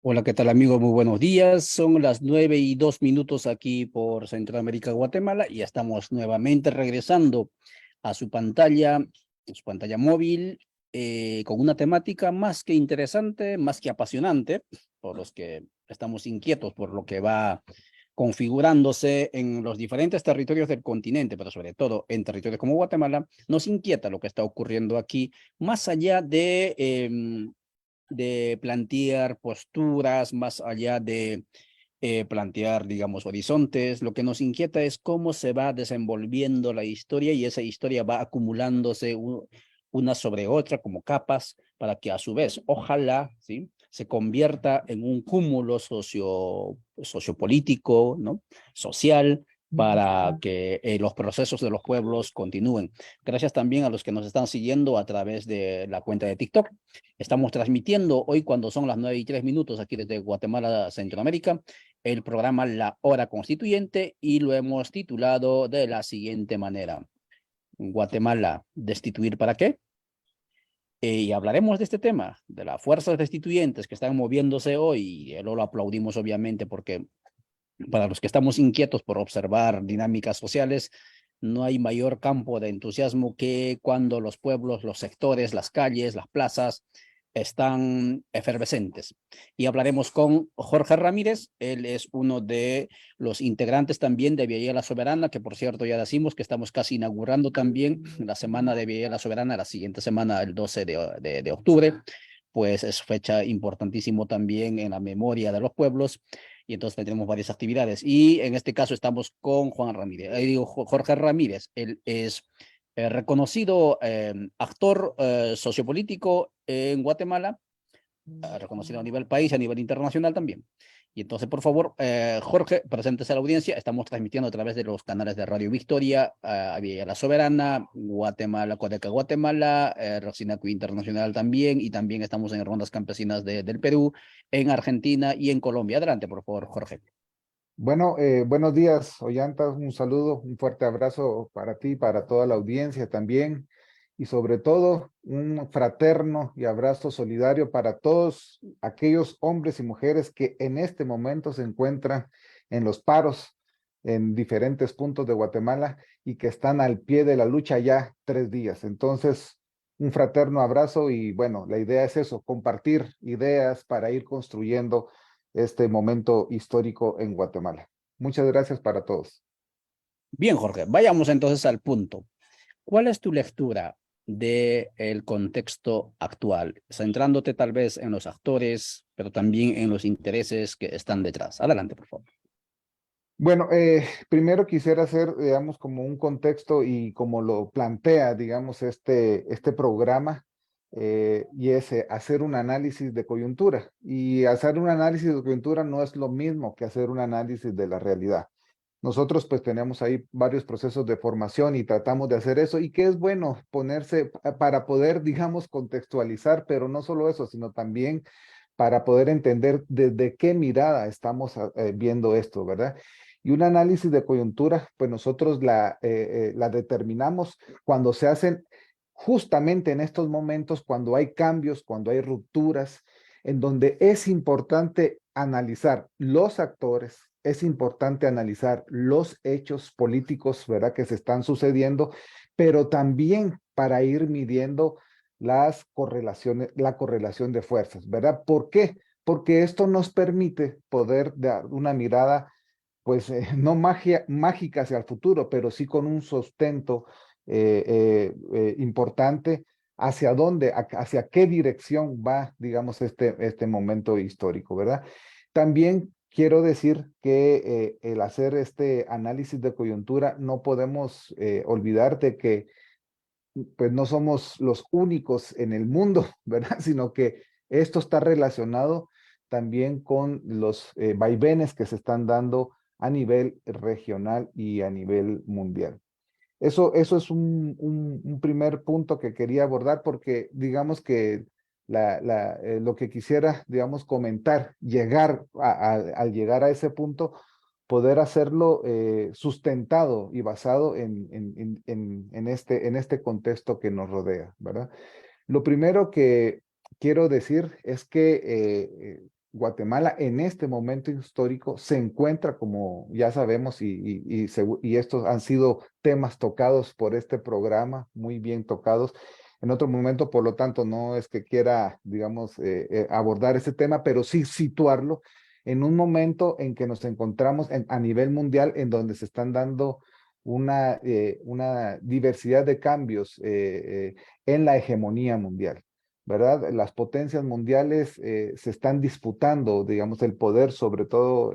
Hola, ¿qué tal amigo? Muy buenos días. Son las 9:02 aquí por Centroamérica, Guatemala, y estamos nuevamente regresando a su pantalla móvil, con una temática más que interesante, más que apasionante, por los que estamos inquietos por lo que va configurándose en los diferentes territorios del continente, pero sobre todo en territorios como Guatemala. Nos inquieta lo que está ocurriendo aquí, más allá de plantear posturas, más allá de plantear, digamos, horizontes. Lo que nos inquieta es cómo se va desenvolviendo la historia, y esa historia va acumulándose una sobre otra como capas, para que a su vez, ojalá, ¿sí?, se convierta en un cúmulo sociopolítico, ¿no?, social, para que los procesos de los pueblos continúen. Gracias también a los que nos están siguiendo a través de la cuenta de TikTok. Estamos transmitiendo hoy, cuando son las 9:03 aquí desde Guatemala, Centroamérica, el programa La Hora Constituyente, y lo hemos titulado de la siguiente manera: Guatemala, ¿destituir para qué? Y hablaremos de este tema, de las fuerzas destituyentes que están moviéndose hoy. Lo aplaudimos obviamente, porque para los que estamos inquietos por observar dinámicas sociales, no hay mayor campo de entusiasmo que cuando los pueblos, los sectores, las calles, las plazas están efervescentes. Y hablaremos con Jorge Ramírez. Él es uno de los integrantes también de Vía La Soberana, que por cierto ya decimos que estamos casi inaugurando también la semana de Vía La Soberana, la siguiente semana, el 12 de octubre, pues es fecha importantísimo también en la memoria de los pueblos, y entonces tendremos varias actividades. Y en este caso estamos con Juan Ramírez, digo, Jorge Ramírez. Él es reconocido actor sociopolítico en Guatemala, reconocido a nivel país, a nivel internacional también. Y entonces, por favor, Jorge, preséntese a la audiencia. Estamos transmitiendo a través de los canales de Radio Victoria, Villa La Soberana, Guatemala, Codeca Guatemala, Roxinacu Internacional también, y también estamos en Rondas Campesinas del Perú, en Argentina y en Colombia. Adelante, por favor, Jorge. Bueno, buenos días, Ollanta. Un saludo, un fuerte abrazo para ti, para toda la audiencia también, y sobre todo un fraterno y abrazo solidario para todos aquellos hombres y mujeres que en este momento se encuentran en los paros en diferentes puntos de Guatemala y que están al pie de la lucha ya 3 días. Entonces, un fraterno abrazo y bueno, la idea es eso, compartir ideas para ir construyendo este momento histórico en Guatemala. Muchas gracias para todos. Bien, Jorge, vayamos entonces al punto. ¿Cuál es tu lectura del contexto actual, centrándote tal vez en los actores, pero también en los intereses que están detrás? Adelante, por favor. Bueno, primero quisiera hacer, digamos, como un contexto y como lo plantea, digamos, este programa, y es hacer un análisis de coyuntura. Y hacer un análisis de coyuntura no es lo mismo que hacer un análisis de la realidad. Nosotros pues tenemos ahí varios procesos de formación y tratamos de hacer eso, y que es bueno ponerse para poder, digamos, contextualizar, pero no solo eso, sino también para poder entender desde qué mirada estamos viendo esto, ¿verdad? Y un análisis de coyuntura, pues nosotros la determinamos cuando se hacen justamente en estos momentos, cuando hay cambios, cuando hay rupturas, en donde es importante analizar los actores, es importante analizar los hechos políticos, ¿verdad?, que se están sucediendo, pero también para ir midiendo las correlaciones, la correlación de fuerzas, ¿verdad? ¿Por qué? Porque esto nos permite poder dar una mirada, pues, no mágica hacia el futuro, pero sí con un sustento importante hacia dónde, hacia qué dirección va, digamos, este momento histórico, ¿verdad? También quiero decir que el hacer este análisis de coyuntura, no podemos olvidar de que pues no somos los únicos en el mundo, ¿verdad? Sino que esto está relacionado también con los vaivenes que se están dando a nivel regional y a nivel mundial. Eso es un primer punto que quería abordar, porque digamos que lo que quisiera, digamos, comentar, al llegar a ese punto, poder hacerlo sustentado y basado en este contexto que nos rodea, ¿verdad? Lo primero que quiero decir es que Guatemala en este momento histórico se encuentra, como ya sabemos, y estos han sido temas tocados por este programa, muy bien tocados. En otro momento, por lo tanto, no es que quiera, digamos, abordar ese tema, pero sí situarlo en un momento en que nos encontramos a nivel mundial, en donde se están dando una diversidad de cambios en la hegemonía mundial. ¿Verdad? Las potencias mundiales se están disputando, digamos, el poder, sobre todo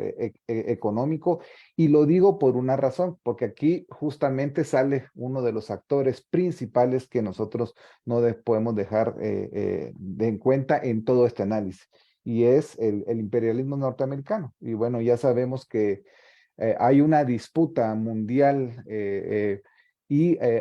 económico, y lo digo por una razón, porque aquí justamente sale uno de los actores principales que nosotros no podemos dejar en cuenta en todo este análisis, y es el imperialismo norteamericano. Y bueno, ya sabemos que hay una disputa mundial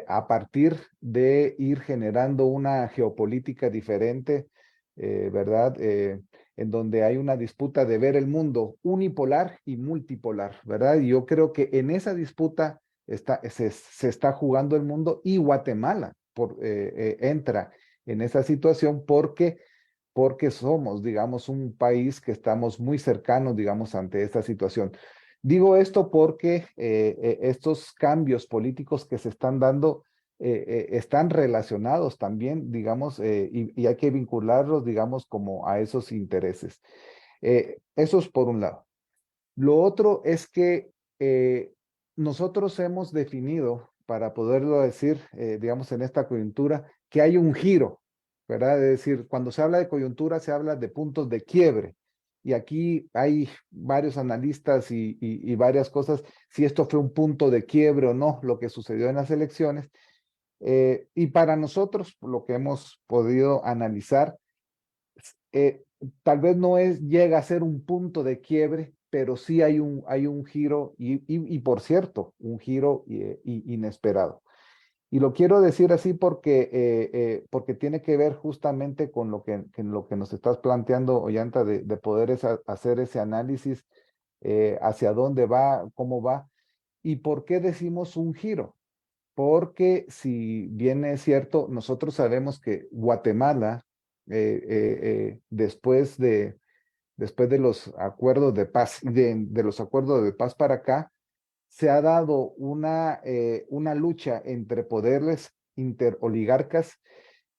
a partir de ir generando una geopolítica diferente, ¿verdad? En donde hay una disputa de ver el mundo unipolar y multipolar, ¿verdad? Y yo creo que en esa disputa se está jugando el mundo, y Guatemala entra en esa situación porque somos, digamos, un país que estamos muy cercanos, digamos, ante esta situación. Digo esto porque estos cambios políticos que se están dando están relacionados también, digamos, y hay que vincularlos, digamos, como a esos intereses. Eso es por un lado. Lo otro es que nosotros hemos definido, para poderlo decir, digamos, en esta coyuntura, que hay un giro, ¿verdad? Es decir, cuando se habla de coyuntura, se habla de puntos de quiebre. Y aquí hay varios analistas y varias cosas, si esto fue un punto de quiebre o no, lo que sucedió en las elecciones. Y para nosotros, lo que hemos podido analizar, eh, tal vez no llega a ser un punto de quiebre, pero sí hay un giro, y por cierto, un giro inesperado. Y lo quiero decir así porque tiene que ver justamente con lo que nos estás planteando, Ollanta, de poder hacer ese análisis hacia dónde va, cómo va, y por qué decimos un giro. Porque si bien es cierto, nosotros sabemos que Guatemala, después de los acuerdos de paz, de los acuerdos de paz para acá, se ha dado una lucha entre poderes interoligarcas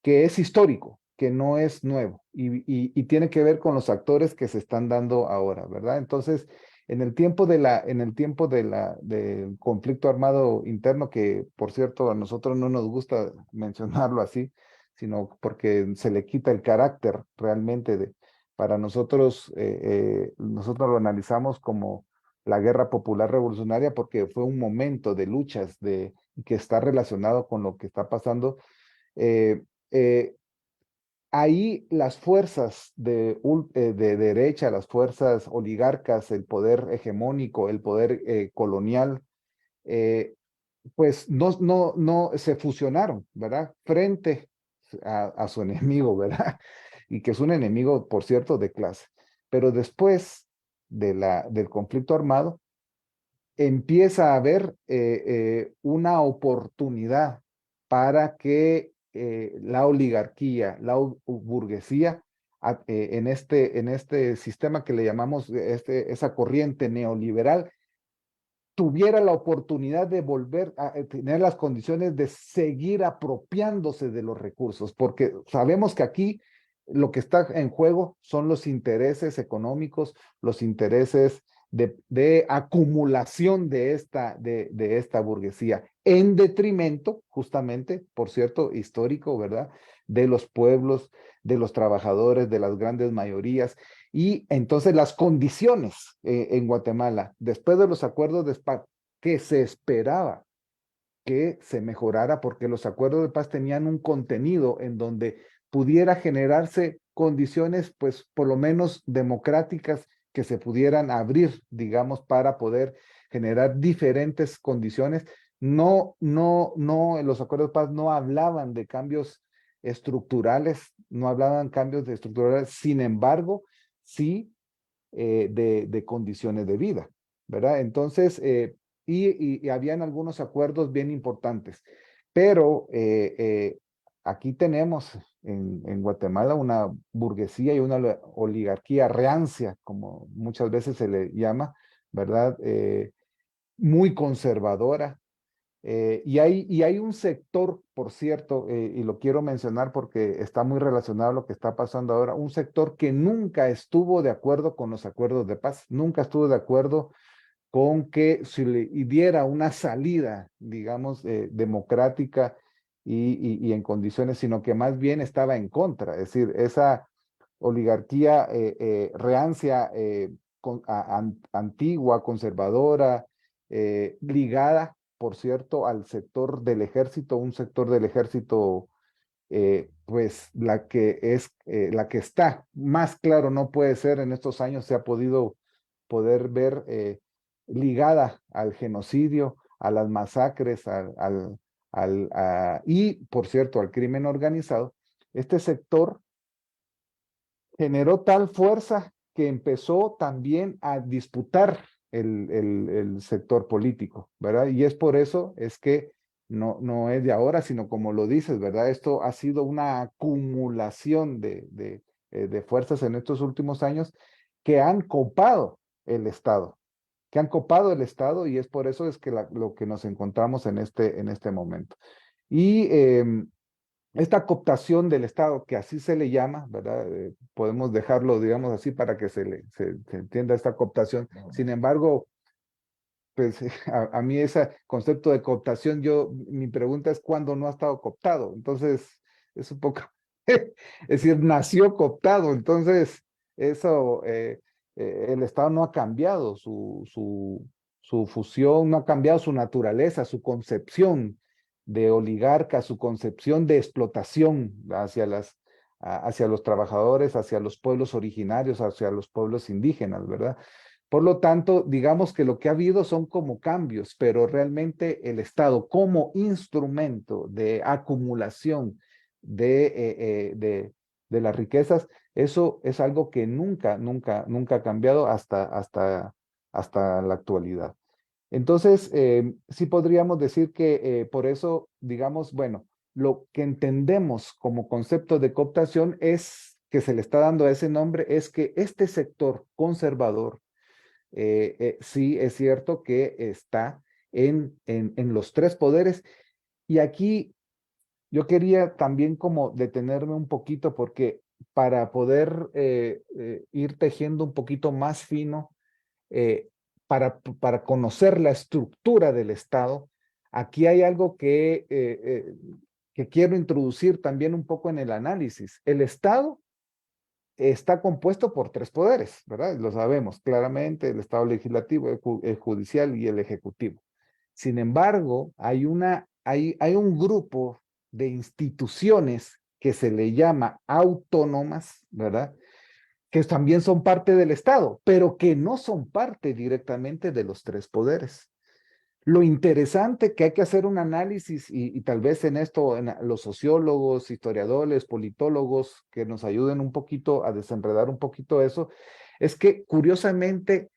que es histórico, que no es nuevo, y tiene que ver con los actores que se están dando ahora, ¿verdad? Entonces, en el tiempo del conflicto armado interno, que por cierto a nosotros no nos gusta mencionarlo así, sino porque se le quita el carácter realmente para nosotros, nosotros lo analizamos como la guerra popular revolucionaria, porque fue un momento de luchas que está relacionado con lo que está pasando. eh, eh, Ahí las fuerzas de derecha, las fuerzas oligarcas, el poder hegemónico, el poder colonial, eh, pues no se fusionaron, ¿verdad? Frente a su enemigo, ¿verdad? Y que es un enemigo, por cierto, de clase. Pero después del conflicto armado, empieza a haber una oportunidad para que la oligarquía, burguesía, en este sistema que le llamamos esa corriente neoliberal, tuviera la oportunidad de volver a tener las condiciones de seguir apropiándose de los recursos, porque sabemos que aquí lo que está en juego son los intereses económicos, los intereses de acumulación de esta burguesía, en detrimento, justamente, por cierto, histórico, ¿verdad? De los pueblos, de los trabajadores, de las grandes mayorías. Y entonces las condiciones en Guatemala, después de los acuerdos de paz, que se esperaba que se mejorara, porque los acuerdos de paz tenían un contenido en donde pudiera generarse condiciones, pues por lo menos democráticas, que se pudieran abrir, digamos, para poder generar diferentes condiciones. Los acuerdos de paz no hablaban de cambios estructurales, no hablaban cambios de estructurales, sin embargo, sí de condiciones de vida, ¿verdad? Entonces, y habían algunos acuerdos bien importantes, pero aquí tenemos en Guatemala, una burguesía y una oligarquía rancia, como muchas veces se le llama, ¿verdad? Muy conservadora. Y hay un sector, por cierto, y lo quiero mencionar porque está muy relacionado a lo que está pasando ahora, un sector que nunca estuvo de acuerdo con los acuerdos de paz, nunca estuvo de acuerdo con que se le diera una salida, digamos, democrática y en condiciones, sino que más bien estaba en contra. Es decir, esa oligarquía rancia, antigua, conservadora, ligada, por cierto, al sector del ejército, un sector del ejército, pues la que está más claro no puede ser en estos años, se ha podido poder ver ligada al genocidio, a las masacres, y por cierto, al crimen organizado. Este sector generó tal fuerza que empezó también a disputar el sector político, ¿verdad? Y es por eso, es que no es de ahora, sino como lo dices, ¿verdad? Esto ha sido una acumulación de fuerzas en estos últimos años que han copado el Estado, y es por eso es que lo que nos encontramos en este momento. Y esta cooptación del Estado, que así se le llama, ¿verdad? Podemos dejarlo, digamos así, para que se entienda esta cooptación. Sin embargo, pues a mí ese concepto de cooptación, mi pregunta es ¿cuándo no ha estado cooptado? Entonces, es un poco, es decir, nació cooptado, entonces eso, el Estado no ha cambiado su fusión, no ha cambiado su naturaleza, su concepción de oligarca, su concepción de explotación hacia los trabajadores, hacia los pueblos originarios, hacia los pueblos indígenas, ¿verdad? Por lo tanto, digamos que lo que ha habido son como cambios, pero realmente el Estado como instrumento de acumulación de, de las riquezas, eso es algo que nunca ha cambiado hasta la actualidad. Entonces, sí podríamos decir que por eso, digamos, bueno, lo que entendemos como concepto de cooptación es que se le está dando ese nombre, es que este sector conservador, sí es cierto que está en los tres poderes. Y aquí yo quería también como detenerme un poquito porque para poder ir tejiendo un poquito más fino, eh, para conocer la estructura del Estado, aquí hay algo que quiero introducir también un poco en el análisis. El Estado está compuesto por tres poderes, ¿verdad? Lo sabemos claramente, el Estado legislativo, el judicial y el ejecutivo. Sin embargo, hay un grupo de instituciones que se le llama autónomas, ¿verdad? Que también son parte del Estado, pero que no son parte directamente de los tres poderes. Lo interesante que hay que hacer un análisis y tal vez en esto los sociólogos, historiadores, politólogos que nos ayuden un poquito a desenredar un poquito eso, es que curiosamente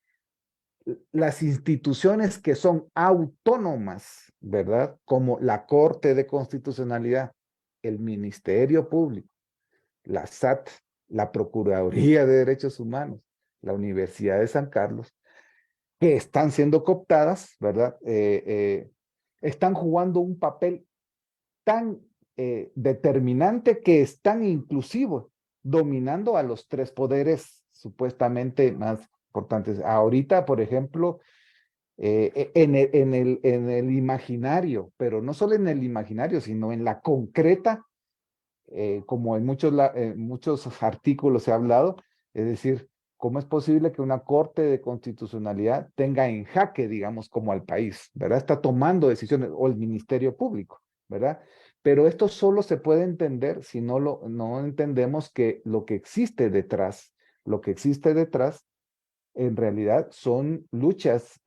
las instituciones que son autónomas, ¿verdad? Como la Corte de Constitucionalidad, el Ministerio Público, la SAT, la Procuraduría de Derechos Humanos, la Universidad de San Carlos, que están siendo cooptadas, ¿verdad? Están jugando un papel tan determinante que están inclusive dominando a los tres poderes supuestamente más importantes. Ahorita, por ejemplo, en el imaginario, pero no solo en el imaginario, sino en la concreta, como en muchos artículos se ha hablado, es decir, ¿cómo es posible que una Corte de Constitucionalidad tenga en jaque, digamos, como al país, ¿verdad? Está tomando decisiones, o el Ministerio Público, ¿verdad? Pero esto solo se puede entender si no entendemos que lo que existe detrás, en realidad son luchas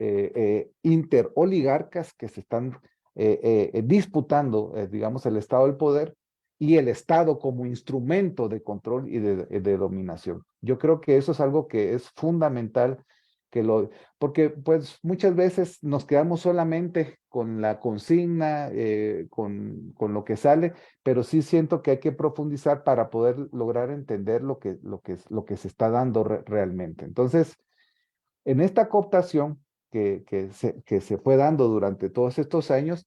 interoligarcas que se están disputando, digamos, el Estado del poder y el Estado como instrumento de control y de dominación. Yo creo que eso es algo que es fundamental porque pues muchas veces nos quedamos solamente con la consigna, con lo que sale, pero sí siento que hay que profundizar para poder lograr entender lo que se está dando realmente. Entonces, en esta cooptación que se fue dando durante todos estos años,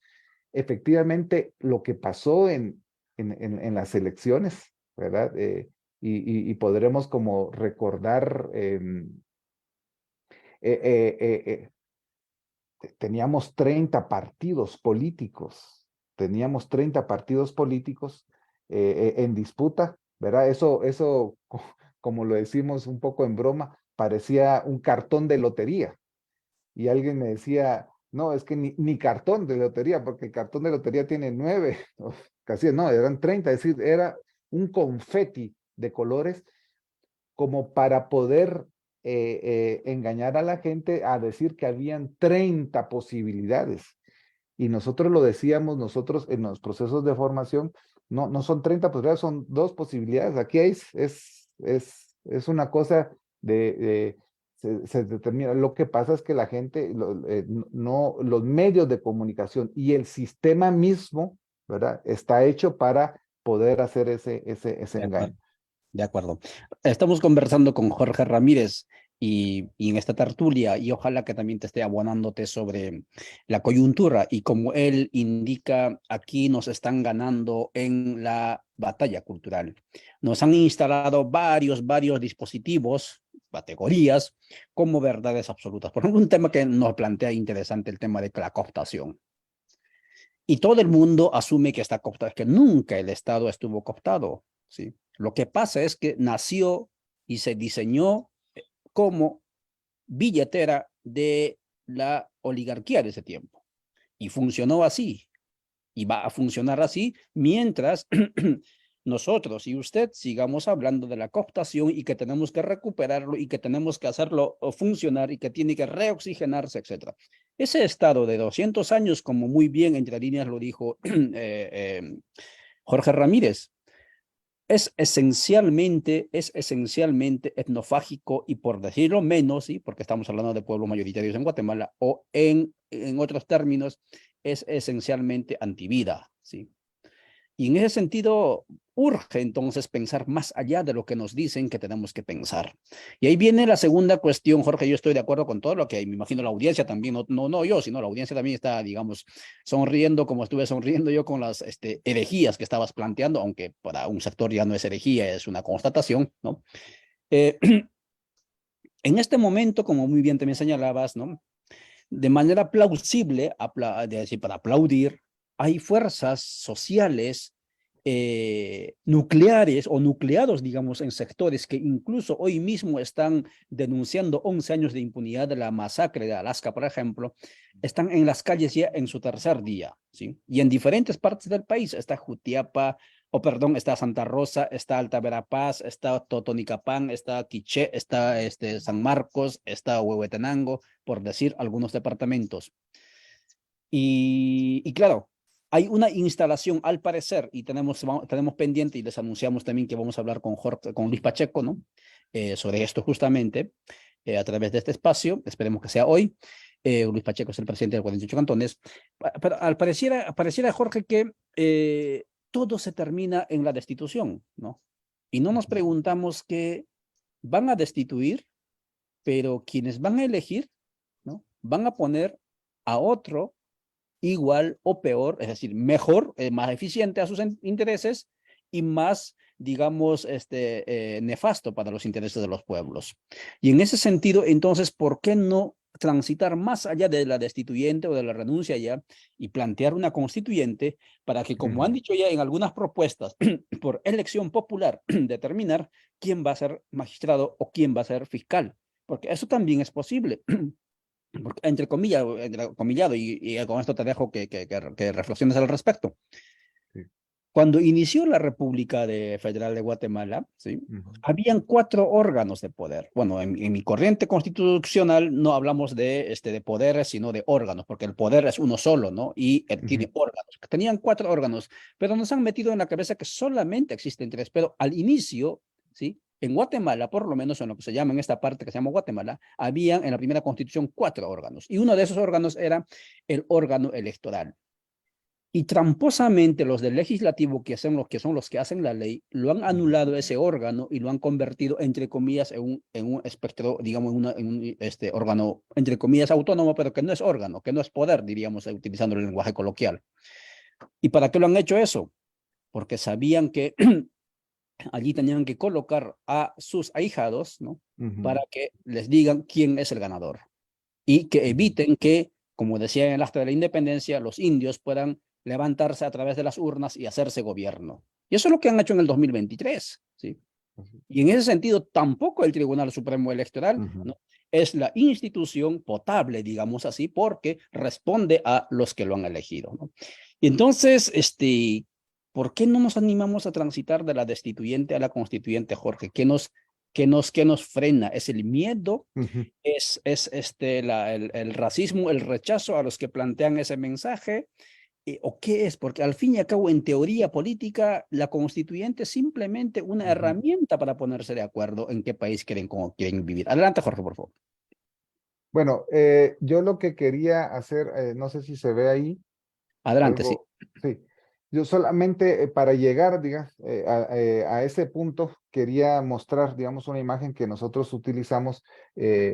efectivamente lo que pasó en las elecciones, ¿verdad? Y podremos como recordar, teníamos 30 partidos políticos, teníamos 30 partidos políticos en disputa, ¿verdad? Como lo decimos un poco en broma, parecía un cartón de lotería. Y alguien me decía, no, es que ni cartón de lotería, porque el cartón de lotería tiene 9, casi no, eran 30, es decir, era un confeti de colores como para poder engañar a la gente a decir que habían 30 posibilidades. Y nosotros lo decíamos, nosotros en los procesos de formación, no son 30 posibilidades, son 2 posibilidades. Aquí es una cosa se determina. Lo que pasa es que la gente, no, los medios de comunicación y el sistema mismo, ¿verdad? Está hecho para poder hacer ese De engaño. acuerdo. De acuerdo. Estamos conversando con Jorge Ramírez y en esta tertulia, y ojalá que también te esté abonándote sobre la coyuntura. Y como él indica, aquí nos están ganando en la batalla cultural. Nos han instalado varios dispositivos, categorías, como verdades absolutas. Por ejemplo, un tema que nos plantea interesante, el tema de la cooptación. Y todo el mundo asume que está cooptado, que nunca el Estado estuvo cooptado, ¿sí? Lo que pasa es que nació y se diseñó como billetera de la oligarquía de ese tiempo. Y funcionó así. Y va a funcionar así mientras nosotros y usted sigamos hablando de la cooptación y que tenemos que recuperarlo y que tenemos que hacerlo funcionar y que tiene que reoxigenarse, etc. Ese estado de 200 años, como muy bien entre líneas lo dijo Jorge Ramírez, es esencialmente etnofágico y, por decirlo menos, ¿sí? Porque estamos hablando de pueblos mayoritarios en Guatemala, o en otros términos, es esencialmente antivida, ¿sí? Y en ese sentido, urge entonces pensar más allá de lo que nos dicen que tenemos que pensar. Y ahí viene la segunda cuestión, Jorge. Yo estoy de acuerdo con todo lo que me imagino la audiencia también, no yo, sino la audiencia también está, digamos, sonriendo como estuve sonriendo yo con las herejías que estabas planteando, aunque para un sector ya no es herejía, es una constatación, ¿no? Eh, en este momento, como muy bien también señalabas, ¿no? De manera plausible, decir, para aplaudir, hay fuerzas sociales nucleares o nucleados, digamos, en sectores que incluso hoy mismo están denunciando 11 años de impunidad de la masacre de Alaska, por ejemplo, están en las calles ya en su tercer día, ¿sí? Y en diferentes partes del país, está Jutiapa, está Santa Rosa, está Alta Verapaz, está Totonicapán, está Quiché, está San Marcos, está Huehuetenango, por decir algunos departamentos. Y claro, hay una instalación al parecer, y tenemos pendiente, y les anunciamos también que vamos a hablar con Luis Pacheco, ¿no? Sobre esto justamente, a través de este espacio, esperemos que sea hoy. Luis Pacheco es el presidente de 48 cantones, pero pareciera, Jorge, que todo se termina en la destitución, ¿no? Y no nos preguntamos que van a destituir, pero quienes van a elegir, ¿no? Van a poner a otro igual o peor, es decir, mejor, más eficiente a sus intereses y más, digamos, nefasto para los intereses de los pueblos. Y en ese sentido, entonces, ¿por qué no transitar más allá de la destituyente o de la renuncia ya y plantear una constituyente para que, como han dicho ya en algunas propuestas, por elección popular, determinar quién va a ser magistrado o quién va a ser fiscal? Porque eso también es posible. Entre comillas, comillado, y con esto te dejo que reflexiones al respecto. Sí. Cuando inició la República Federal de Guatemala, ¿sí? Habían 4 órganos de poder. Bueno, en mi corriente constitucional no hablamos de poderes, sino de órganos, porque el poder es uno solo, ¿no? Y él tiene órganos. Tenían 4 órganos, pero nos han metido en la cabeza que solamente existen 3. Pero al inicio, ¿sí? En Guatemala, por lo menos en lo que se llama en esta parte que se llama Guatemala, habían en la primera constitución 4 órganos, y uno de esos órganos era el órgano electoral. Y tramposamente los del legislativo, que son los que hacen la ley, lo han anulado ese órgano y lo han convertido, entre comillas, en un espectro, digamos, en un órgano, entre comillas, autónomo, pero que no es órgano, que no es poder, diríamos, utilizando el lenguaje coloquial. ¿Y para qué lo han hecho eso? Porque sabían que allí tenían que colocar a sus ahijados, ¿no? Para que les digan quién es el ganador y que eviten que, como decía en el acta de la independencia, los indios puedan levantarse a través de las urnas y hacerse gobierno. Y eso es lo que han hecho en el 2023, ¿sí? Y en ese sentido, tampoco el Tribunal Supremo Electoral, ¿no? Es la institución potable, digamos así, porque responde a los que lo han elegido, ¿no? Y entonces, ¿por qué no nos animamos a transitar de la destituyente a la constituyente, Jorge? ¿Qué nos frena? ¿Es el miedo? ¿Es el racismo, el rechazo a los que plantean ese mensaje? ¿O qué es? Porque al fin y al cabo, en teoría política, la constituyente es simplemente una herramienta para ponerse de acuerdo en qué país cómo quieren vivir. Adelante, Jorge, por favor. Bueno, yo lo que quería hacer, no sé si se ve ahí, Adelante, sí. algo, sí. Yo solamente para llegar, digamos, a ese punto, quería mostrar, digamos, una imagen que nosotros utilizamos,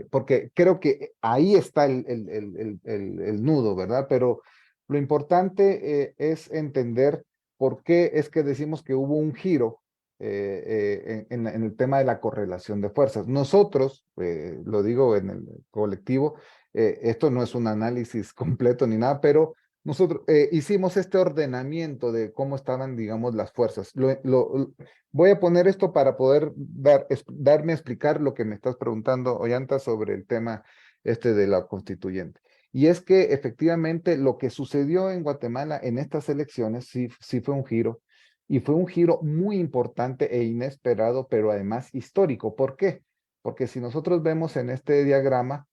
porque creo que ahí está el nudo, ¿verdad? Pero lo importante es entender por qué es que decimos que hubo un giro en el tema de la correlación de fuerzas. Nosotros, lo digo en el colectivo, esto no es un análisis completo ni nada, pero nosotros hicimos este ordenamiento de cómo estaban, digamos, las fuerzas. Voy a poner esto para poder darme a explicar lo que me estás preguntando, Ollanta, sobre el tema de la constituyente. Y es que efectivamente lo que sucedió en Guatemala en estas elecciones sí fue un giro, y fue un giro muy importante e inesperado, pero además histórico. ¿Por qué? Porque si nosotros vemos en este diagrama,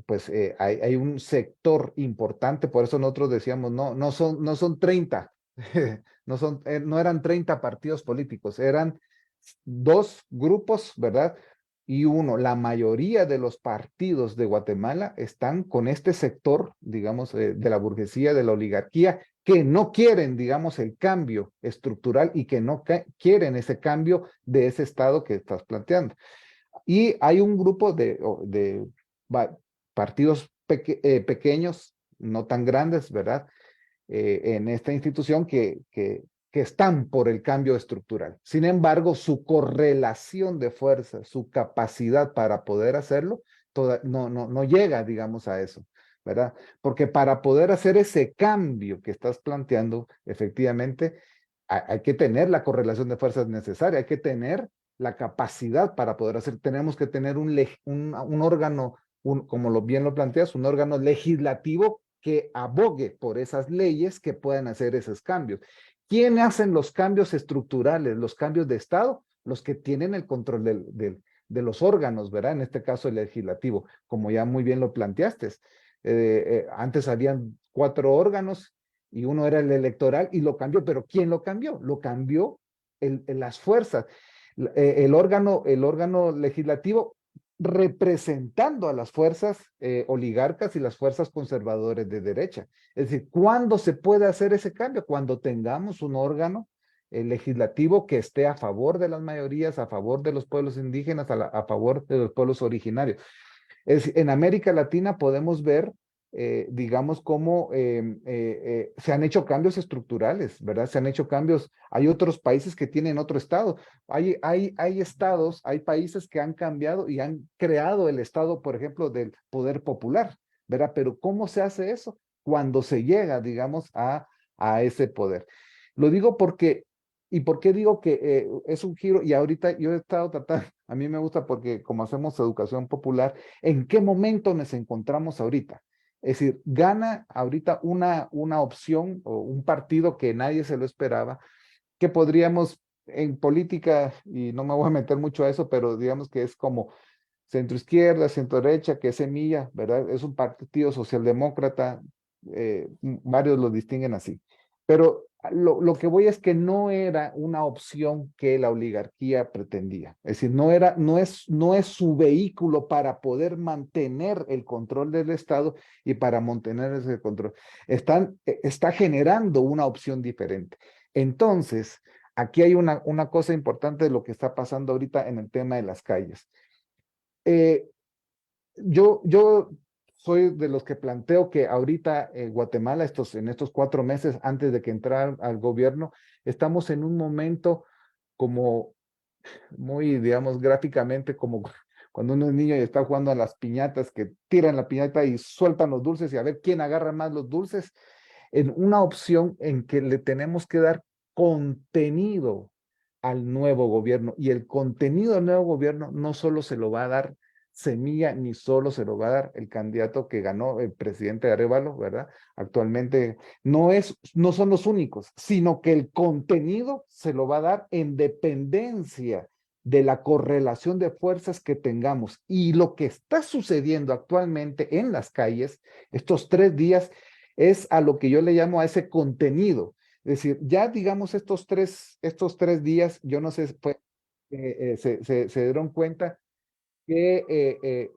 pues hay un sector importante, por eso nosotros decíamos, no son 30, no eran 30 partidos políticos, eran dos grupos, ¿verdad? Y uno, la mayoría de los partidos de Guatemala están con este sector, digamos, de la burguesía, de la oligarquía, que no quieren, digamos, el cambio estructural y que no quieren ese cambio de ese estado que estás planteando. Y hay un grupo de partidos pequeños, no tan grandes, ¿verdad? En esta institución que están por el cambio estructural. Sin embargo, su correlación de fuerzas, su capacidad para poder hacerlo, no llega, digamos, a eso, ¿verdad? Porque para poder hacer ese cambio que estás planteando, efectivamente, hay que tener la correlación de fuerzas necesaria, hay que tener la capacidad para poder hacer, tenemos que tener un órgano, como bien lo planteas, un órgano legislativo que abogue por esas leyes que puedan hacer esos cambios. ¿Quién hacen los cambios estructurales, los cambios de Estado? Los que tienen el control de los órganos, ¿verdad? En este caso el legislativo, como ya muy bien lo planteaste. Antes habían 4 órganos y uno era el electoral y lo cambió, pero ¿quién lo cambió? Lo cambió las fuerzas. El órgano legislativo representando a las fuerzas oligarcas y las fuerzas conservadoras de derecha. Es decir, ¿cuándo se puede hacer ese cambio? Cuando tengamos un órgano legislativo que esté a favor de las mayorías, a favor de los pueblos indígenas, a favor de los pueblos originarios. En América Latina podemos ver, digamos, cómo se han hecho cambios estructurales, ¿verdad? Se han hecho cambios. Hay otros países que tienen otro estado. Hay estados, hay países que han cambiado y han creado el estado, por ejemplo, del poder popular, ¿verdad? Pero ¿cómo se hace eso? Cuando se llega, digamos, a ese poder. Lo digo porque ¿y por qué digo que es un giro? Y ahorita yo he estado tratando, a mí me gusta porque como hacemos educación popular, ¿en qué momento nos encontramos ahorita? Es decir, gana ahorita una opción o un partido que nadie se lo esperaba, que podríamos en política, y no me voy a meter mucho a eso, pero digamos que es como centro izquierda, centro derecha, que es Semilla, ¿verdad? Es un partido socialdemócrata, varios lo distinguen así. Pero lo que voy es que no era una opción que la oligarquía pretendía. Es decir, no es su vehículo para poder mantener el control del Estado y para mantener ese control. Está generando una opción diferente. Entonces, aquí hay una cosa importante de lo que está pasando ahorita en el tema de las calles. Eh, yo soy de los que planteo que ahorita Guatemala, en estos 4 meses antes de que entrara al gobierno, estamos en un momento como muy, digamos, gráficamente, como cuando uno es niño y está jugando a las piñatas, que tiran la piñata y sueltan los dulces y a ver quién agarra más los dulces, en una opción en que le tenemos que dar contenido al nuevo gobierno. Y el contenido al nuevo gobierno no solo se lo va a dar Semilla, ni solo se lo va a dar el candidato que ganó, el presidente Arévalo, ¿verdad? Actualmente no son los únicos, sino que el contenido se lo va a dar en dependencia de la correlación de fuerzas que tengamos. Y lo que está sucediendo actualmente en las calles, estos 3 días, es a lo que yo le llamo a ese contenido. Es decir, ya digamos estos tres días, yo no sé, se dieron cuenta que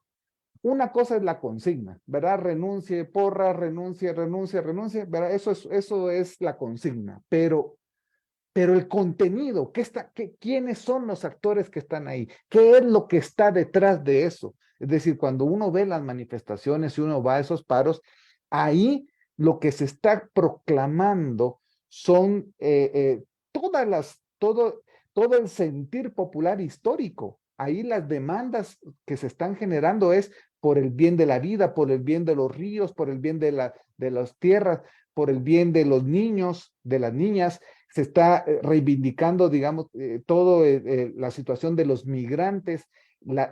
una cosa es la consigna, ¿verdad? Renuncie, porra, renuncie, renuncie, renuncie, ¿verdad? Eso es la consigna, pero el contenido, ¿quiénes son los actores que están ahí? ¿Qué es lo que está detrás de eso? Es decir, cuando uno ve las manifestaciones y uno va a esos paros, ahí lo que se está proclamando son todo el sentir popular histórico. Ahí las demandas que se están generando es por el bien de la vida, por el bien de los ríos, por el bien de las tierras, por el bien de los niños, de las niñas. Se está reivindicando, digamos, la situación de los migrantes,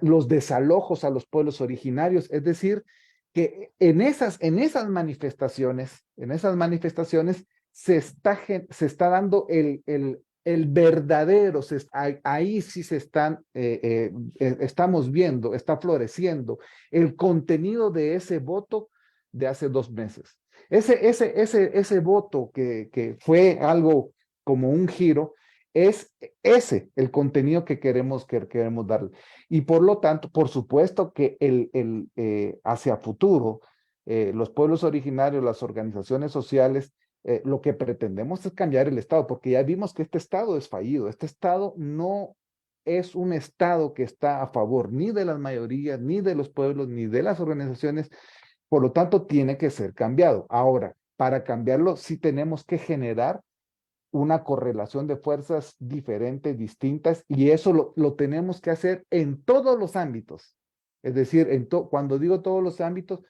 los desalojos a los pueblos originarios. Es decir, que en esas manifestaciones se está dando el verdadero, ahí sí estamos viendo, está floreciendo el contenido de ese voto de hace 2 meses. Ese voto que fue algo como un giro, es el contenido que queremos darle. Y por lo tanto, por supuesto que hacia futuro, los pueblos originarios, las organizaciones sociales, lo que pretendemos es cambiar el Estado, porque ya vimos que este Estado es fallido. Este Estado no es un Estado que está a favor ni de las mayorías, ni de los pueblos, ni de las organizaciones. Por lo tanto, tiene que ser cambiado. Ahora, para cambiarlo, sí tenemos que generar una correlación de fuerzas diferentes, distintas, y eso lo tenemos que hacer en todos los ámbitos. Es decir, cuando digo todos los ámbitos,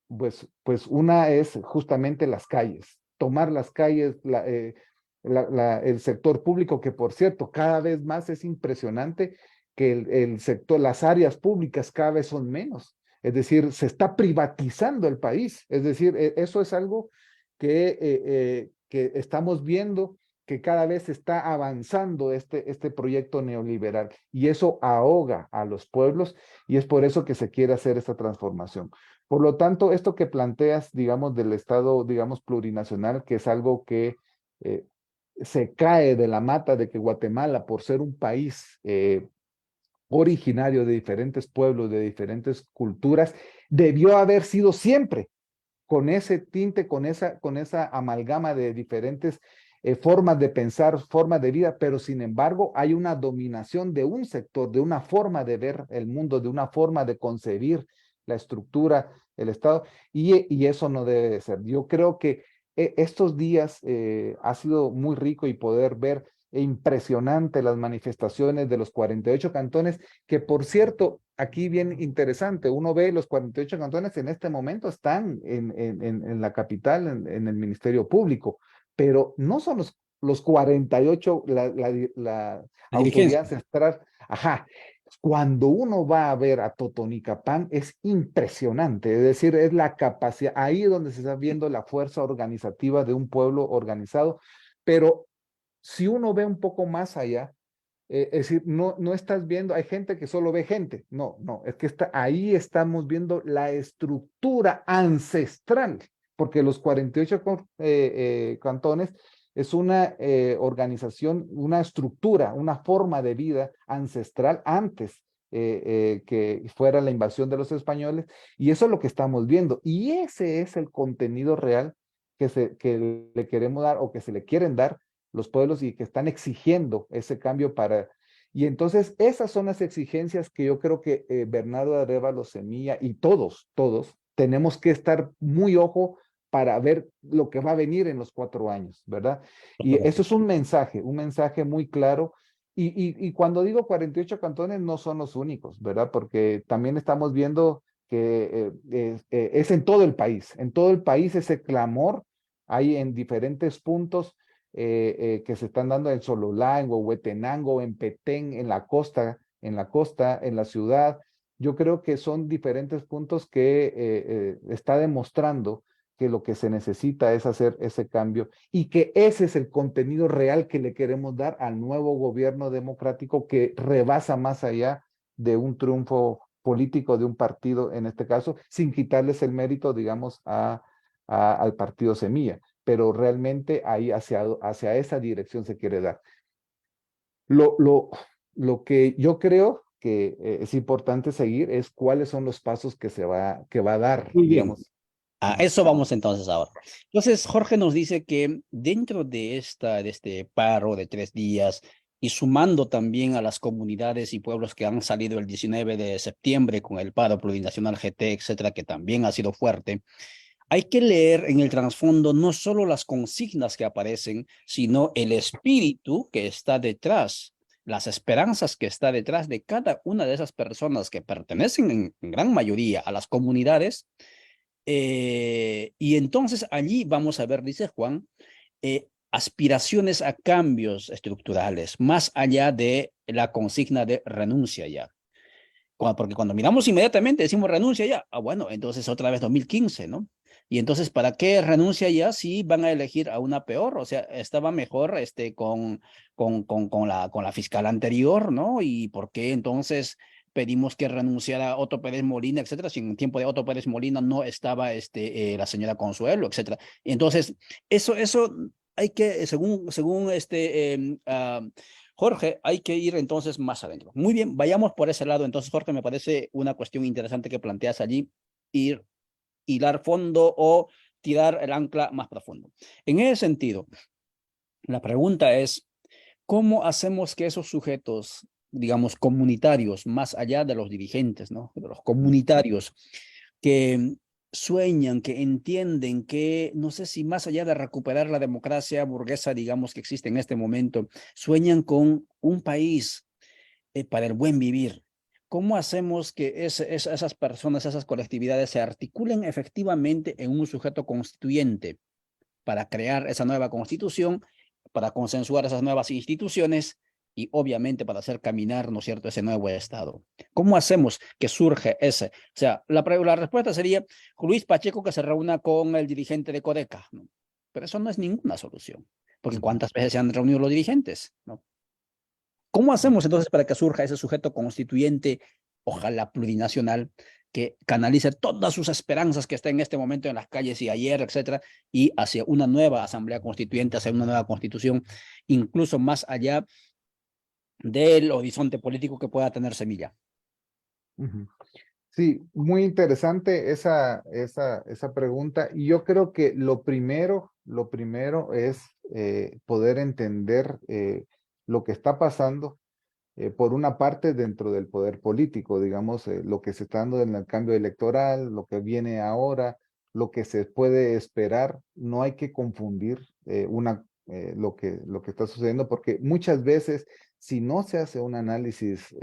pues una es justamente las calles, tomar las calles, el sector público, que por cierto, cada vez más es impresionante que el sector, las áreas públicas cada vez son menos. Es decir, se está privatizando el país. Es decir, eso es algo que estamos viendo, que cada vez está avanzando este proyecto neoliberal, y eso ahoga a los pueblos, y es por eso que se quiere hacer esta transformación. Por lo tanto, esto que planteas, digamos, del Estado, digamos, plurinacional, que es algo que eh, se cae de la mata de que Guatemala, por ser un país originario de diferentes pueblos, de diferentes culturas, debió haber sido siempre con ese tinte, con esa amalgama de diferentes formas de pensar, formas de vida, pero sin embargo hay una dominación de un sector, de una forma de ver el mundo, de una forma de concebir la estructura, el Estado, y eso no debe de ser. Yo creo que estos días ha sido muy rico y poder ver impresionante las manifestaciones de los 48 cantones, que por cierto, aquí bien interesante, uno ve los 48 cantones en este momento están en la capital, en el Ministerio Público, pero no son los 48, la La autoridad dirigencia. ancestral. Ajá. Cuando uno va a ver a Totonicapán es impresionante, es decir, es la capacidad, ahí es donde se está viendo la fuerza organizativa de un pueblo organizado, pero si uno ve un poco más allá, es decir, no estás viendo, hay gente que solo ve gente, no, es que ahí estamos viendo la estructura ancestral, porque los 48 cantones es una organización, una estructura, una forma de vida ancestral antes que fuera la invasión de los españoles, y eso es lo que estamos viendo, y ese es el contenido real que le queremos dar o que se le quieren dar los pueblos y que están exigiendo ese cambio para... Y entonces esas son las exigencias que yo creo que Bernardo Arévalo Semilla y todos tenemos que estar muy ojo para ver lo que va a venir en los 4 años, ¿verdad? Y eso es un mensaje muy claro. Y cuando digo 48 cantones, no son los únicos, ¿verdad? Porque también estamos viendo que es en todo el país ese clamor, hay en diferentes puntos que se están dando en Sololá, en Huehuetenango, en Petén, en la ciudad. Yo creo que son diferentes puntos que está demostrando que lo que se necesita es hacer ese cambio y que ese es el contenido real que le queremos dar al nuevo gobierno democrático que rebasa más allá de un triunfo político de un partido, en este caso, sin quitarles el mérito, digamos, al partido Semilla, pero realmente ahí hacia esa dirección se quiere dar. Lo, lo, lo que yo creo que es importante seguir es cuáles son los pasos que va a dar, Muy bien. digamos. A Ujú. eso vamos entonces ahora. Entonces, Jorge nos dice que dentro de este paro de 3 días y sumando también a las comunidades y pueblos que han salido el 19 de septiembre con el paro plurinacional GT, etcétera, que también ha sido fuerte, hay que leer en el trasfondo no solo las consignas que aparecen, sino el espíritu que está detrás, las esperanzas que está detrás de cada una de esas personas que pertenecen en gran mayoría a las comunidades y entonces allí vamos a ver, dice Juan, aspiraciones a cambios estructurales, más allá de la consigna de renuncia ya. Porque cuando miramos inmediatamente decimos renuncia ya, bueno, entonces otra vez 2015, ¿no? Y entonces, ¿para qué renuncia ya si van a elegir a una peor? O sea, estaba mejor con la fiscal anterior, ¿no? ¿Y por qué entonces pedimos que renunciara Otto Pérez Molina, etcétera? Si en el tiempo de Otto Pérez Molina no estaba la señora Consuelo, etcétera. Entonces, eso hay que, según Jorge, hay que ir entonces más adentro. Muy bien, vayamos por ese lado. Entonces, Jorge, me parece una cuestión interesante que planteas allí, ir, hilar fondo o tirar el ancla más profundo. En ese sentido, la pregunta es, ¿cómo hacemos que esos sujetos, digamos, comunitarios, más allá de los dirigentes, ¿no? De los comunitarios, que sueñan, que entienden que, no sé si más allá de recuperar la democracia burguesa, digamos, que existe en este momento, sueñan con un país para el buen vivir? ¿Cómo hacemos que esas personas, esas colectividades se articulen efectivamente en un sujeto constituyente para crear esa nueva constitución, para consensuar esas nuevas instituciones y obviamente para hacer caminar, ¿no es cierto?, ese nuevo Estado? ¿Cómo hacemos que surge ese? O sea, la respuesta sería Luis Pacheco que se reúna con el dirigente de Codeca, ¿no? Pero eso no es ninguna solución, porque Ujú. ¿cuántas veces se han reunido los dirigentes? ¿No? ¿Cómo hacemos entonces para que surja ese sujeto constituyente, ojalá plurinacional, que canalice todas sus esperanzas que está en este momento en las calles y ayer, etcétera, y hacia una nueva asamblea constituyente, hacia una nueva constitución, incluso más allá del horizonte político que pueda tener Semilla? Ujú. Sí, muy interesante esa pregunta. Y yo creo que lo primero es poder entender lo que está pasando, por una parte dentro del poder político, digamos, lo que se está dando en el cambio electoral, lo que viene ahora, lo que se puede esperar. No hay que confundir lo que está sucediendo, porque muchas veces, si no se hace un análisis,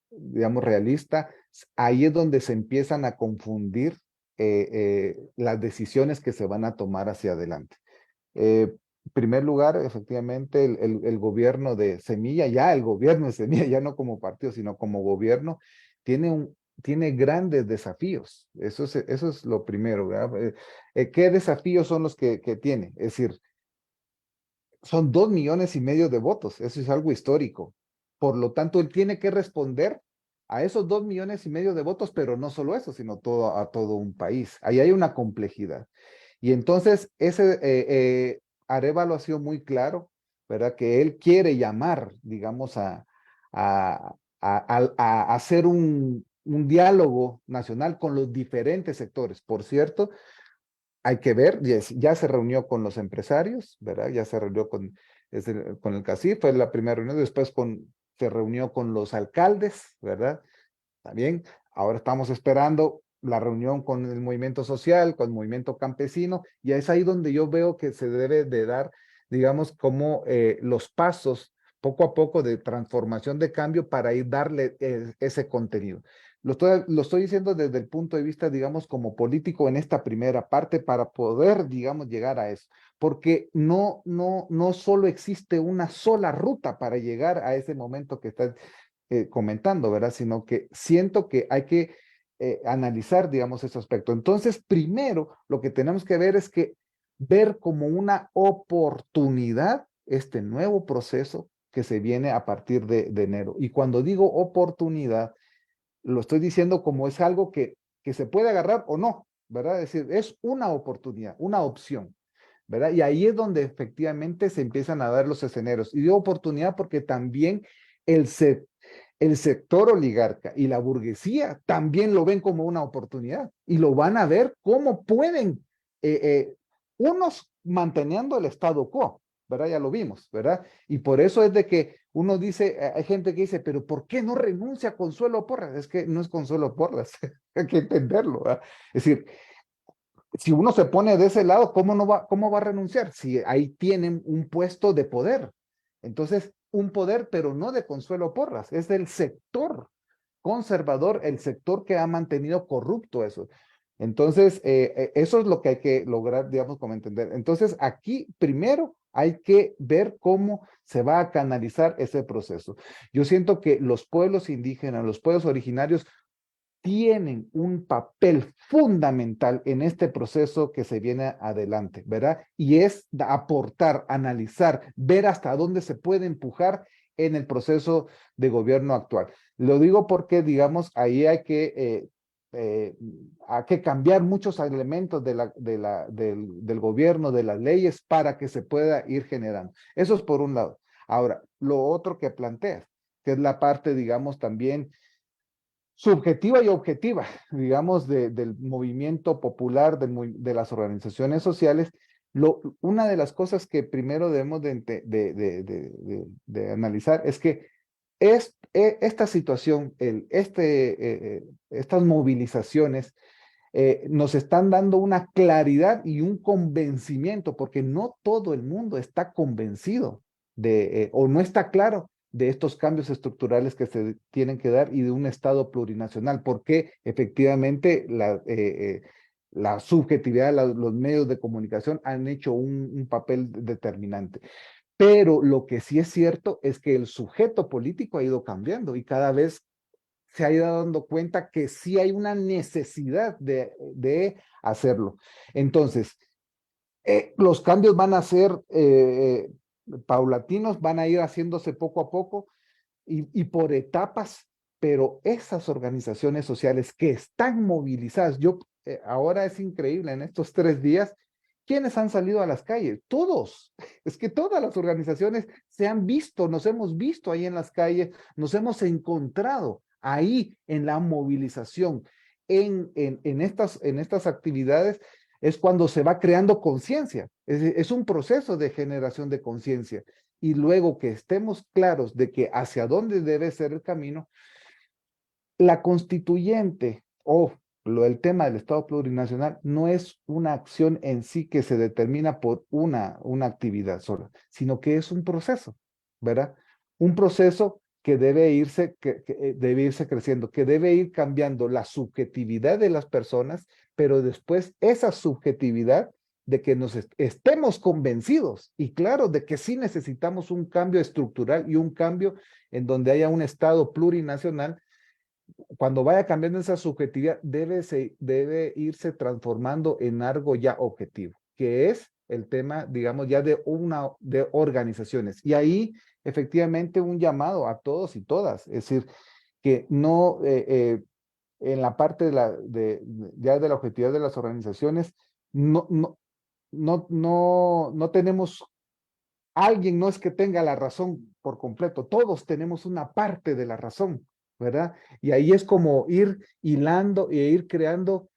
digamos, realista, ahí es donde se empiezan a confundir las decisiones que se van a tomar hacia adelante. En primer lugar, efectivamente, el gobierno de Semilla, ya el gobierno de Semilla, ya no como partido, sino como gobierno, tiene grandes desafíos. Eso es lo primero, ¿verdad? ¿Qué desafíos son los que tiene? Es decir, son 2,5 millones de votos, eso es algo histórico. Por lo tanto, él tiene que responder a esos 2,5 millones de votos, pero no solo eso, sino a todo un país. Ahí hay una complejidad. Y entonces, Arévalo ha sido muy claro, ¿verdad? Que él quiere llamar, digamos, a hacer un diálogo nacional con los diferentes sectores. Por cierto, hay que ver, ya se reunió con los empresarios, ¿verdad? Ya se reunió con el CACIF, fue la primera reunión, después se reunió con los alcaldes, ¿verdad? También, ahora estamos esperando la reunión con el movimiento social, con el movimiento campesino, y es ahí donde yo veo que se debe de dar, digamos, como los pasos poco a poco de transformación de cambio para ir darle ese contenido. Lo estoy diciendo desde el punto de vista, digamos, como político en esta primera parte para poder, digamos, llegar a eso, porque no solo existe una sola ruta para llegar a ese momento que está comentando, ¿verdad? Sino que siento que hay que analizar, digamos, ese aspecto. Entonces, primero, lo que tenemos que ver es que ver como una oportunidad este nuevo proceso que se viene a partir de enero. Y cuando digo oportunidad, lo estoy diciendo como es algo que se puede agarrar o no, ¿verdad? Es decir, es una oportunidad, una opción. ¿Verdad? Y ahí es donde efectivamente se empiezan a dar los escenarios. Y digo oportunidad porque también el, se- el sector oligarca y la burguesía también lo ven como una oportunidad y lo van a ver cómo pueden, eh, eh, unos manteniendo el statu quo, ¿verdad? Ya lo vimos, ¿verdad? Y por eso es de que uno dice, hay gente que dice, pero ¿por qué no renuncia a Consuelo Porras? Es que no es Consuelo Porras, hay que entenderlo, ¿verdad? Es decir, si uno se pone de ese lado, cómo va a renunciar? Si ahí tienen un puesto de poder. Entonces, un poder, pero no de Consuelo Porras, es del sector conservador, el sector que ha mantenido corrupto eso. Entonces, eso es lo que hay que lograr, digamos, como entender. Entonces, aquí primero hay que ver cómo se va a canalizar ese proceso. Yo siento que los pueblos indígenas, los pueblos originarios, tienen un papel fundamental en este proceso que se viene adelante, ¿verdad? Y es aportar, analizar, ver hasta dónde se puede empujar en el proceso de gobierno actual. Lo digo porque, digamos, ahí hay que cambiar muchos elementos del gobierno, de las leyes, para que se pueda ir generando. Eso es por un lado. Ahora, lo otro que planteas, que es la parte, digamos, también subjetiva y objetiva, digamos, del movimiento popular, de las organizaciones sociales, una de las cosas que primero debemos de analizar es que esta situación, estas movilizaciones, nos están dando una claridad y un convencimiento, porque no todo el mundo está convencido o no está claro de estos cambios estructurales que se tienen que dar y de un Estado plurinacional, porque efectivamente la subjetividad, los medios de comunicación han hecho un papel determinante. Pero lo que sí es cierto es que el sujeto político ha ido cambiando y cada vez se ha ido dando cuenta que sí hay una necesidad de hacerlo. Entonces, los cambios van a ser paulatinos, van a ir haciéndose poco a poco y por etapas, pero esas organizaciones sociales que están movilizadas, ahora es increíble en estos 3 días, ¿quiénes han salido a las calles? Todos. Es que todas las organizaciones se han visto, nos hemos visto ahí en las calles, nos hemos encontrado ahí en la movilización, en estas actividades, es cuando se va creando conciencia. Es un proceso de generación de conciencia. Y luego que estemos claros de que hacia dónde debe ser el camino, la constituyente o el tema del Estado plurinacional no es una acción en sí que se determina por una actividad sola, sino que es un proceso, ¿verdad? Un proceso que debe irse creciendo, que debe ir cambiando la subjetividad de las personas, pero después esa subjetividad de que nos estemos convencidos y claro de que sí necesitamos un cambio estructural y un cambio en donde haya un Estado plurinacional. Cuando vaya cambiando esa subjetividad, debe irse transformando en algo ya objetivo, que es el tema, digamos, ya de organizaciones. Y ahí, efectivamente, un llamado a todos y todas, es decir, que no, en la parte ya de la objetividad de las organizaciones, no, no tenemos, alguien no es que tenga la razón por completo, todos tenemos una parte de la razón, ¿verdad? Y ahí es como ir hilando e ir creando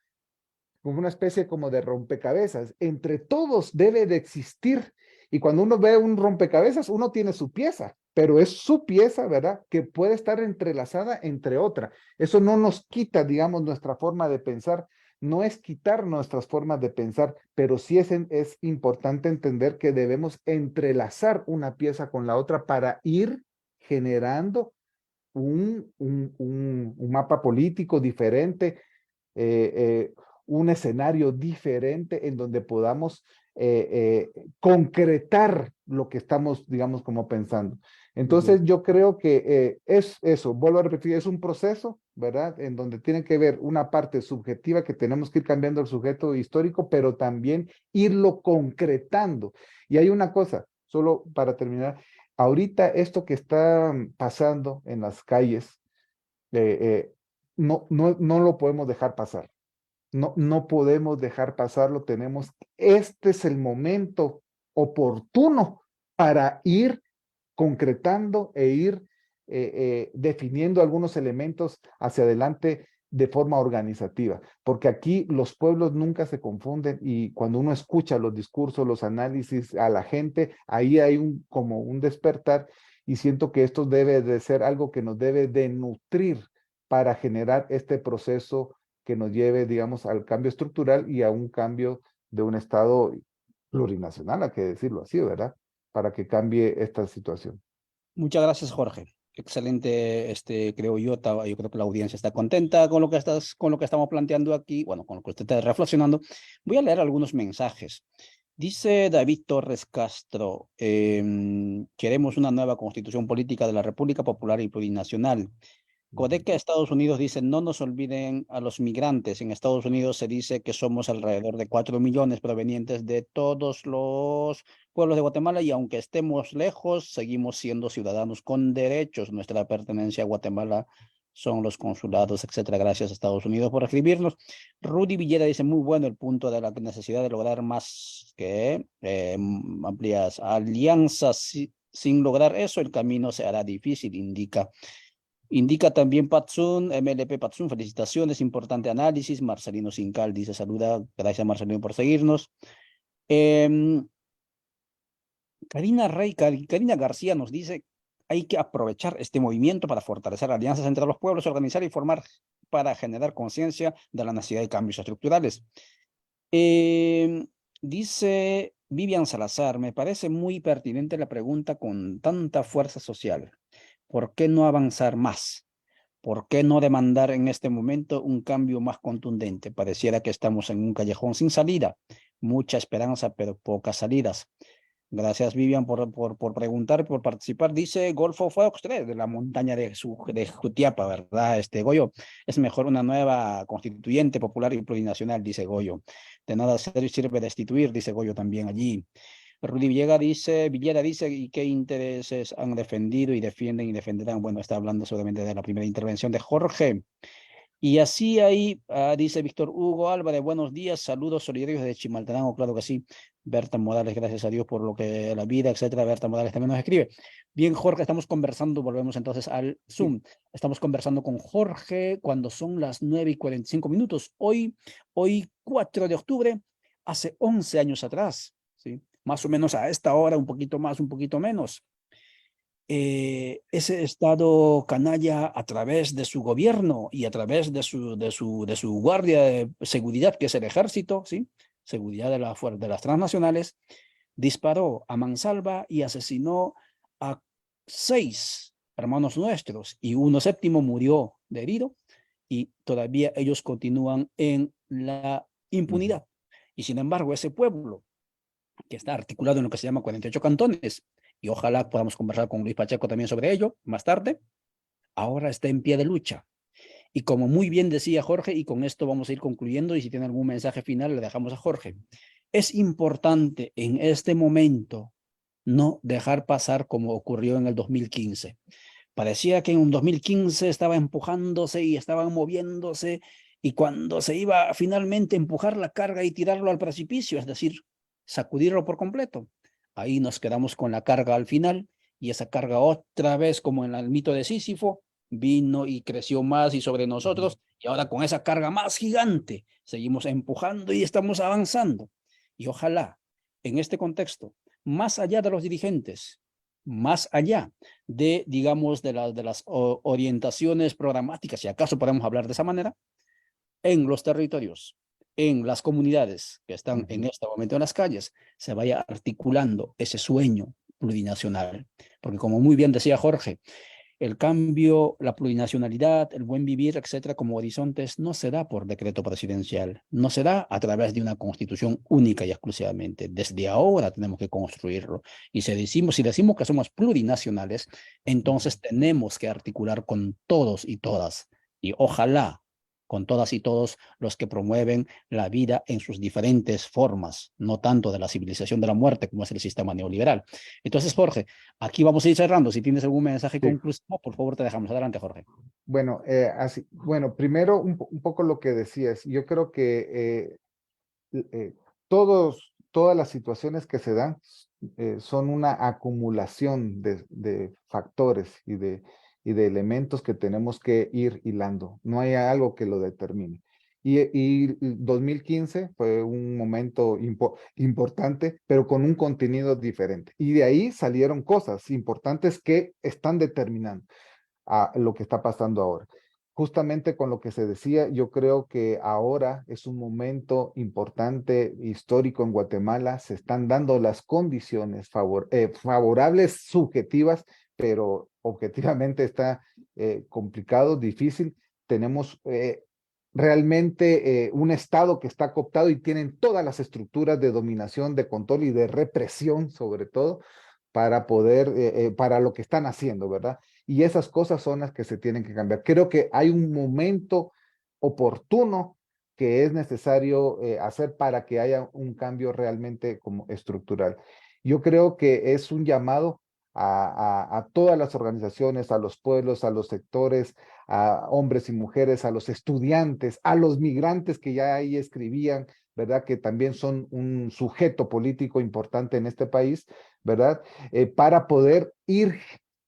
como una especie como de rompecabezas. Entre todos debe de existir. Y cuando uno ve un rompecabezas, uno tiene su pieza, pero es su pieza, ¿verdad? Que puede estar entrelazada entre otra. Eso no nos quita, digamos, nuestra forma de pensar. No es quitar nuestras formas de pensar, pero sí es importante entender que debemos entrelazar una pieza con la otra para ir generando un mapa político diferente, eh, un escenario diferente en donde podamos concretar lo que estamos, digamos, como pensando. Ujú. Entonces, yo creo que es eso, vuelvo a repetir, es un proceso, ¿verdad? En donde tiene que ver una parte subjetiva que tenemos que ir cambiando el sujeto histórico, pero también irlo concretando. Y hay una cosa, solo para terminar, ahorita esto que está pasando en las calles, eh, eh, no lo podemos dejar pasar. No podemos dejar pasarlo. Este es el momento oportuno para ir concretando e ir definiendo algunos elementos hacia adelante de forma organizativa, porque aquí los pueblos nunca se confunden y cuando uno escucha los discursos, los análisis a la gente, ahí hay como un despertar y siento que esto debe de ser algo que nos debe de nutrir para generar este proceso que nos lleve, digamos, al cambio estructural y a un cambio de un Estado plurinacional, hay que decirlo así, ¿verdad? Para que cambie esta situación. Muchas gracias, Jorge. Excelente, creo yo. Yo creo que la audiencia está contenta con con lo que estamos planteando aquí, bueno, con lo que usted está reflexionando. Voy a leer algunos mensajes. Dice David Torres Castro, queremos una nueva constitución política de la República Popular y Plurinacional. Codeca Estados Unidos dice, no nos olviden a los migrantes. En Estados Unidos se dice que somos alrededor de 4 millones provenientes de todos los pueblos de Guatemala y aunque estemos lejos, seguimos siendo ciudadanos con derechos. Nuestra pertenencia a Guatemala son los consulados, etcétera. Gracias a Estados Unidos por escribirnos. Rudy Villera dice, muy bueno el punto de la necesidad de lograr más que amplias alianzas. Sin lograr eso, el camino se hará difícil, indica. Indica también Patsun, MLP Patsun, felicitaciones, importante análisis. Marcelino Sincal dice, saluda, gracias Marcelino por seguirnos. Em, Karina García nos dice, hay que aprovechar este movimiento para fortalecer alianzas entre los pueblos, organizar y formar para generar conciencia de la necesidad de cambios estructurales. Em, Dice Vivian Salazar, me parece muy pertinente la pregunta con tanta fuerza social. ¿Por qué no avanzar más? ¿Por qué no demandar en este momento un cambio más contundente? Pareciera que estamos en un callejón sin salida. Mucha esperanza, pero pocas salidas. Gracias, Vivian, por preguntar, por participar. Dice Golfo Fox 3 de la montaña de Jutiapa, ¿verdad? Goyo, es mejor una nueva constituyente popular y plurinacional, dice Goyo. De nada sirve destituir, dice Goyo también allí. Rudy Villera dice, ¿y qué intereses han defendido y defienden y defenderán? Bueno, está hablando solamente de la primera intervención de Jorge. Y así ahí dice Víctor Hugo Álvarez, buenos días, saludos solidarios de Chimaltenango, claro que sí. Berta Morales, gracias a Dios por lo que la vida, etcétera. Berta Morales también nos escribe. Bien, Jorge, estamos conversando, volvemos entonces al Sí. Zoom. Estamos conversando con Jorge cuando son las 9:45. Hoy 4 de octubre, hace 11 años atrás, ¿sí? Más o menos a esta hora, un poquito más, un poquito menos. Ese Estado canalla a través de su gobierno y a través de su guardia de seguridad, que es el ejército, ¿sí? Seguridad de las transnacionales, disparó a mansalva y asesinó a 6 hermanos nuestros y uno séptimo murió de herido y todavía ellos continúan en la Ujú. impunidad. Y sin embargo, ese pueblo que está articulado en lo que se llama 48 cantones, y ojalá podamos conversar con Luis Pacheco también sobre ello más tarde, ahora está en pie de lucha. Y como muy bien decía Jorge, y con esto vamos a ir concluyendo, y si tiene algún mensaje final le dejamos a Jorge, es importante en este momento no dejar pasar como ocurrió en el 2015. Parecía que en un 2015 estaba empujándose y estaban moviéndose, y cuando se iba finalmente a empujar la carga y tirarlo al precipicio, es decir, sacudirlo por completo. Ahí nos quedamos con la carga al final, y esa carga otra vez, como en el mito de Sísifo, vino y creció más y sobre nosotros, y ahora con esa carga más gigante, seguimos empujando y estamos avanzando. Y ojalá, en este contexto, más allá de los dirigentes, más allá de, digamos, de las orientaciones programáticas, si acaso podemos hablar de esa manera, en los territorios, en las comunidades que están en este momento en las calles, se vaya articulando ese sueño plurinacional. Porque como muy bien decía Jorge, el cambio, la plurinacionalidad, el buen vivir, etcétera, como horizontes, no se da por decreto presidencial, no se da a través de una constitución única y exclusivamente. Desde ahora tenemos que construirlo. Y si decimos que somos plurinacionales, entonces tenemos que articular con todos y todas. Y ojalá con todas y todos los que promueven la vida en sus diferentes formas, no tanto de la civilización de la muerte como es el sistema neoliberal. Entonces, Jorge, aquí vamos a ir cerrando. Si tienes algún mensaje Sí. conclusivo, por favor, te dejamos. Adelante, Jorge. Bueno, primero un poco lo que decías. Yo creo que todas las situaciones que se dan son una acumulación de factores y de elementos que tenemos que ir hilando. No hay algo que lo determine. Y 2015 fue un momento importante, pero con un contenido diferente. Y de ahí salieron cosas importantes que están determinando a lo que está pasando ahora. Justamente con lo que se decía, yo creo que ahora es un momento importante, histórico en Guatemala. Se están dando las condiciones favorables, subjetivas, pero objetivamente está complicado, difícil. Tenemos realmente un Estado que está cooptado y tienen todas las estructuras de dominación, de control y de represión, sobre todo, para poder, para lo que están haciendo, ¿verdad? Y esas cosas son las que se tienen que cambiar. Creo que hay un momento oportuno que es necesario hacer para que haya un cambio realmente como estructural. Yo creo que es un llamado a todas las organizaciones, a los pueblos, a los sectores, a hombres y mujeres, a los estudiantes, a los migrantes que ya ahí escribían, ¿verdad? Que también son un sujeto político importante en este país, ¿verdad? Para poder ir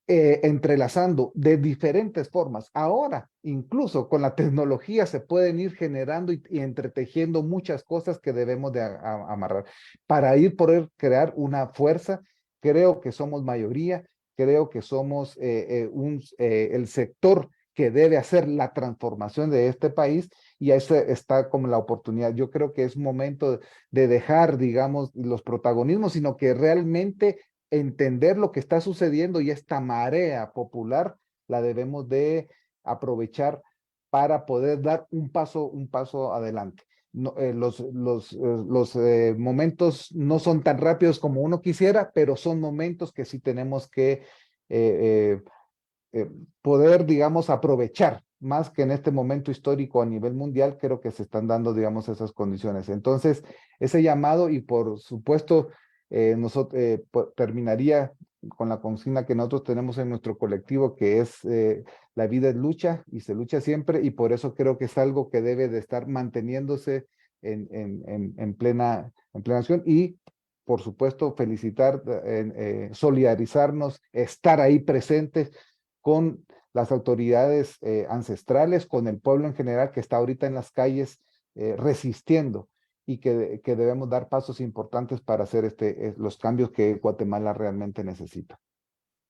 entrelazando de diferentes formas. Ahora, incluso con la tecnología se pueden ir generando y entretejiendo muchas cosas que debemos de amarrar para ir poder crear una fuerza. Creo que somos mayoría, creo que somos el sector que debe hacer la transformación de este país y ahí está como la oportunidad. Yo creo que es momento de dejar, digamos, los protagonismos, sino que realmente entender lo que está sucediendo y esta marea popular la debemos de aprovechar para poder dar un paso adelante. No, los momentos no son tan rápidos como uno quisiera, pero son momentos que sí tenemos que poder, digamos, aprovechar más que en este momento histórico a nivel mundial, creo que se están dando, digamos, esas condiciones. Entonces, ese llamado y por supuesto, terminaría con la consigna que nosotros tenemos en nuestro colectivo, que es la vida es lucha y se lucha siempre, y por eso creo que es algo que debe de estar manteniéndose en plena acción y por supuesto, felicitar, solidarizarnos, estar ahí presentes con las autoridades ancestrales, con el pueblo en general que está ahorita en las calles resistiendo y que debemos dar pasos importantes para hacer los cambios que Guatemala realmente necesita.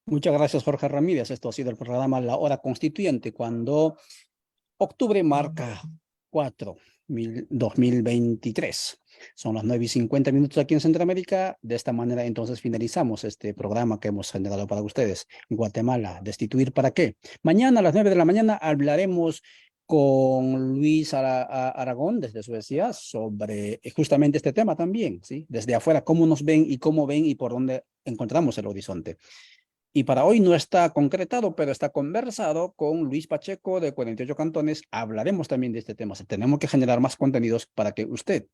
Muchas gracias, Jorge Ramírez. Esto ha sido el programa La Hora Constituyente, cuando octubre marca 2023. Son las 9:50 aquí en Centroamérica. De esta manera, entonces, finalizamos este programa que hemos generado para ustedes. Guatemala, ¿destituir para qué? Mañana a las 9 de la mañana hablaremos con Luis Aragón desde Suecia sobre justamente este tema también, ¿sí? Desde afuera, cómo nos ven y cómo ven y por dónde encontramos el horizonte. Y para hoy no está concretado, pero está conversado con Luis Pacheco de 48 Cantones. Hablaremos también de este tema. Tenemos que generar más contenidos para que usted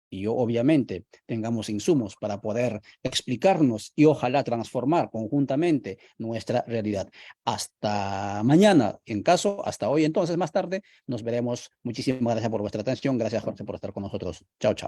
y yo, obviamente, tengamos insumos para poder explicarnos y ojalá transformar conjuntamente nuestra realidad. Hasta mañana, en caso, hasta hoy, entonces, más tarde, nos veremos. Muchísimas gracias por vuestra atención. Gracias, Jorge, por estar con nosotros. Chao, chao.